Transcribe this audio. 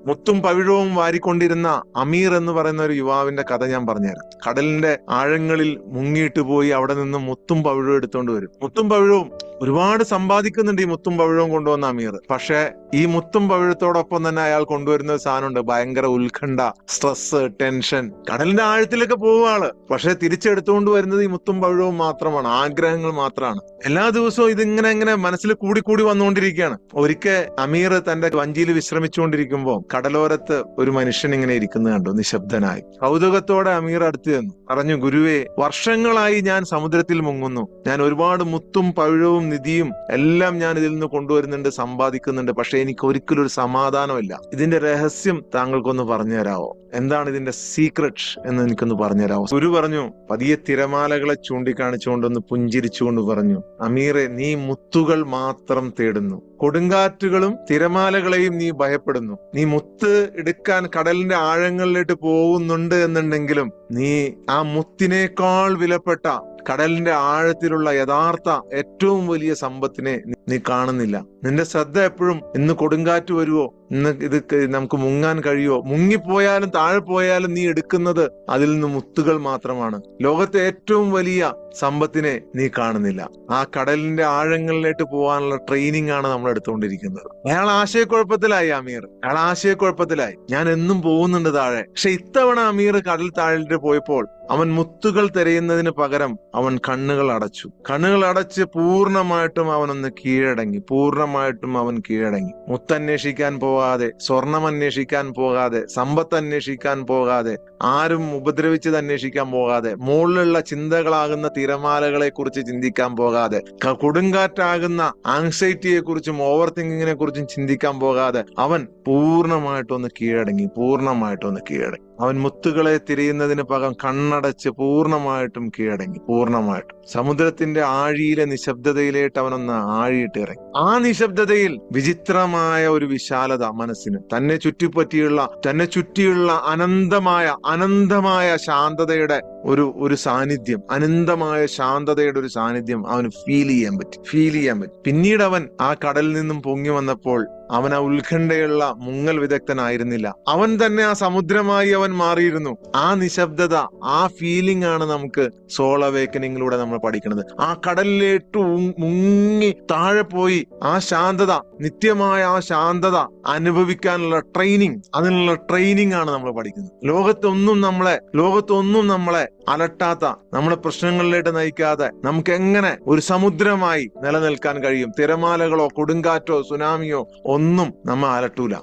മുത്തും പവിഴവും വാരിക്കൊണ്ടിരുന്ന അമീർ എന്ന് പറയുന്ന ഒരു യുവാവിന്റെ കഥ ഞാൻ പറഞ്ഞുതരാം. കടലിന്റെ ആഴങ്ങളിൽ മുങ്ങിയിട്ട് പോയി അവിടെ നിന്ന് മുത്തും പവിഴവും എടുത്തോണ്ട് വരും. മുത്തും പവിഴവും ഒരുപാട് സമ്പാദിക്കുന്നുണ്ട് ഈ മുത്തും പവിഴവും കൊണ്ടുവന്ന അമീർ. പക്ഷെ ഈ മുത്തും പവിഴത്തോടൊപ്പം തന്നെ അയാൾ കൊണ്ടുവരുന്ന ഒരു സാധനമുണ്ട്, ഭയങ്കര ഉത്കണ്ഠ, സ്ട്രെസ്, ടെൻഷൻ. കടലിന്റെ ആഴത്തിലൊക്കെ പോവുക ആള്, പക്ഷെ തിരിച്ചെടുത്തുകൊണ്ട് വരുന്നത് ഈ മുത്തും പവിഴവും മാത്രമാണ്, ആഗ്രഹങ്ങൾ മാത്രമാണ്. എല്ലാ ദിവസവും ഇതിങ്ങനെ ഇങ്ങനെ മനസ്സിൽ കൂടി കൂടി വന്നുകൊണ്ടിരിക്കുകയാണ്. ഒരിക്കൽ അമീർ തന്റെ വഞ്ചിയിൽ വിശ്രമിച്ചുകൊണ്ടിരിക്കുമ്പോൾ കടലോരത്ത് ഒരു മനുഷ്യൻ ഇങ്ങനെ ഇരിക്കുന്നത് കണ്ടു, നിശബ്ദനായി. കൗതുകത്തോടെ അമീർ അടുത്ത് ചെന്നു പറഞ്ഞു, ഗുരുവേ, വർഷങ്ങളായി ഞാൻ സമുദ്രത്തിൽ മുങ്ങുന്നു. ഞാൻ ഒരുപാട് മുത്തും പവിഴവും നിധിയും എല്ലാം ഞാൻ ഇതിൽ നിന്ന് കൊണ്ടുവരുന്നുണ്ട്, സമ്പാദിക്കുന്നുണ്ട്. പക്ഷെ എനിക്ക് ഒരിക്കലും ഒരു സമാധാനമില്ല. ഇതിന്റെ രഹസ്യം താങ്കൾക്കൊന്ന് പറഞ്ഞു തരാവോ? എന്താണ് ഇതിന്റെ സീക്രട്ട് എന്ന് എനിക്കൊന്ന് പറഞ്ഞു തരാവോ? ഗുരു പറഞ്ഞു, പതിയെ തിരമാലകളെ ചൂണ്ടിക്കാണിച്ചുകൊണ്ടൊന്ന് പുഞ്ചിരിച്ചുകൊണ്ട് പറഞ്ഞു, അമീറെ, നീ മുത്തുകൾ മാത്രം തേടുന്നു. കൊടുങ്കാറ്റുകളും തിരമാലകളെയും നീ ഭയപ്പെടുന്നു. നീ മുത്ത് എടുക്കാൻ കടലിന്റെ ആഴങ്ങളിലേക്ക് പോകുന്നുണ്ട് എന്നുണ്ടെങ്കിലും നീ ആ മുത്തിനേക്കാൾ വിലപ്പെട്ട കടലിന്റെ ആഴത്തിലുള്ള യഥാർത്ഥ ഏറ്റവും വലിയ സമ്പത്തിനെ നീ കാണുന്നില്ല. നിന്റെ ശ്രദ്ധ എപ്പോഴും ഇന്ന് കൊടുങ്കാറ്റ് വരുവോ, ഇന്ന് ഇത് നമുക്ക് മുങ്ങാൻ കഴിയുമോ, മുങ്ങിപ്പോയാലും താഴെ പോയാലും നീ എടുക്കുന്നത് അതിൽ നിന്ന് മുത്തുകൾ മാത്രമാണ്. ലോകത്തെ ഏറ്റവും വലിയ സമ്പത്തിനെ നീ കാണുന്നില്ല. ആ കടലിന്റെ ആഴങ്ങളിലേക്ക് പോകാനുള്ള ട്രെയിനിങ് ആണ് നമ്മൾ എടുത്തുകൊണ്ടിരിക്കുന്നത്. അയാൾ ആശയക്കുഴപ്പത്തിലായി അമീർ, അയാൾ ആശയക്കുഴപ്പത്തിലായി. ഞാൻ എന്നും പോകുന്നുണ്ട് താഴെ. പക്ഷെ ഇത്തവണ അമീർ കടൽ താഴിട്ട് പോയപ്പോൾ അവൻ മുത്തുകൾ തിരയുന്നതിന് പകരം അവൻ കണ്ണുകൾ അടച്ചു. കണ്ണുകൾ അടച്ച് പൂർണ്ണമായിട്ടും അവനൊന്ന് കീഴടങ്ങി. പൂർണ്ണമായിട്ടും അവൻ കീഴടങ്ങി. മുത്തന്വേഷിക്കാൻ പോകാതെ, സ്വർണം അന്വേഷിക്കാൻ പോകാതെ, സമ്പത്ത് അന്വേഷിക്കാൻ പോകാതെ, ആരും ഉപദ്രവിച്ചത് അന്വേഷിക്കാൻ പോകാതെ, മുകളിലുള്ള ചിന്തകളാകുന്ന തിരമാലകളെ കുറിച്ച് ചിന്തിക്കാൻ പോകാതെ, കൊടുങ്കാറ്റാകുന്ന ആങ്സൈറ്റിയെ കുറിച്ചും ഓവർ തിങ്കിങ്ങിനെ കുറിച്ചും ചിന്തിക്കാൻ പോകാതെ അവൻ പൂർണ്ണമായിട്ടൊന്ന് കീഴടങ്ങി. പൂർണ്ണമായിട്ടൊന്ന് കീഴടങ്ങി. അവൻ മുത്തുകളെ തിരയുന്നതിന് പകരം കണ്ണടച്ച് പൂർണ്ണമായിട്ടും കീഴടങ്ങി. പൂർണ്ണമായിട്ടും സമുദ്രത്തിന്റെ ആഴിയിലെ നിശബ്ദതയിലേട്ട് അവനൊന്ന് ആഴിയിട്ട് ഇറങ്ങി. ആ നിശബ്ദതയിൽ വിചിത്രമായ ഒരു വിശാലത മനസ്സിന്, തന്നെ ചുറ്റിയുള്ള അനന്തമായ ശാന്തതയുടെ ഒരു സാന്നിധ്യം, അനന്തമായ ശാന്തതയുടെ ഒരു സാന്നിധ്യം അവന് ഫീൽ ചെയ്യാൻ പറ്റി. പിന്നീട് അവൻ ആ കടലിൽ നിന്നും പൊങ്ങി വന്നപ്പോൾ അവൻ ആ ഉത്കണ്ഠയുള്ള മുങ്ങൽ വിദഗ്ധനായിരുന്നില്ല. അവൻ തന്നെ ആ സമുദ്രമായി അവൻ മാറിയിരുന്നു. ആ നിശബ്ദത, ആ ഫീലിംഗ് ആണ് നമുക്ക് സോൾ അവേക്കനിങ്ങിലൂടെ നമ്മൾ പഠിക്കുന്നത്. ആ കടലിലേട്ട് മുങ്ങി താഴെ പോയി ആ ശാന്തത, നിത്യമായ ആ ശാന്തത അനുഭവിക്കാനുള്ള ട്രെയിനിങ്, അതിനുള്ള ട്രെയിനിങ് ആണ് നമ്മൾ പഠിക്കുന്നത്. ലോകത്തൊന്നും നമ്മളെ അലട്ടാത്ത, നമ്മളെ പ്രശ്നങ്ങളിലേക്ക് നയിക്കാതെ നമുക്ക് എങ്ങനെ ഒരു സമുദ്രമായി നിലനിൽക്കാൻ കഴിയും? തിരമാലകളോ കൊടുങ്കാറ്റോ സുനാമിയോ ഒന്നും നമ്മെ അലട്ടൂല.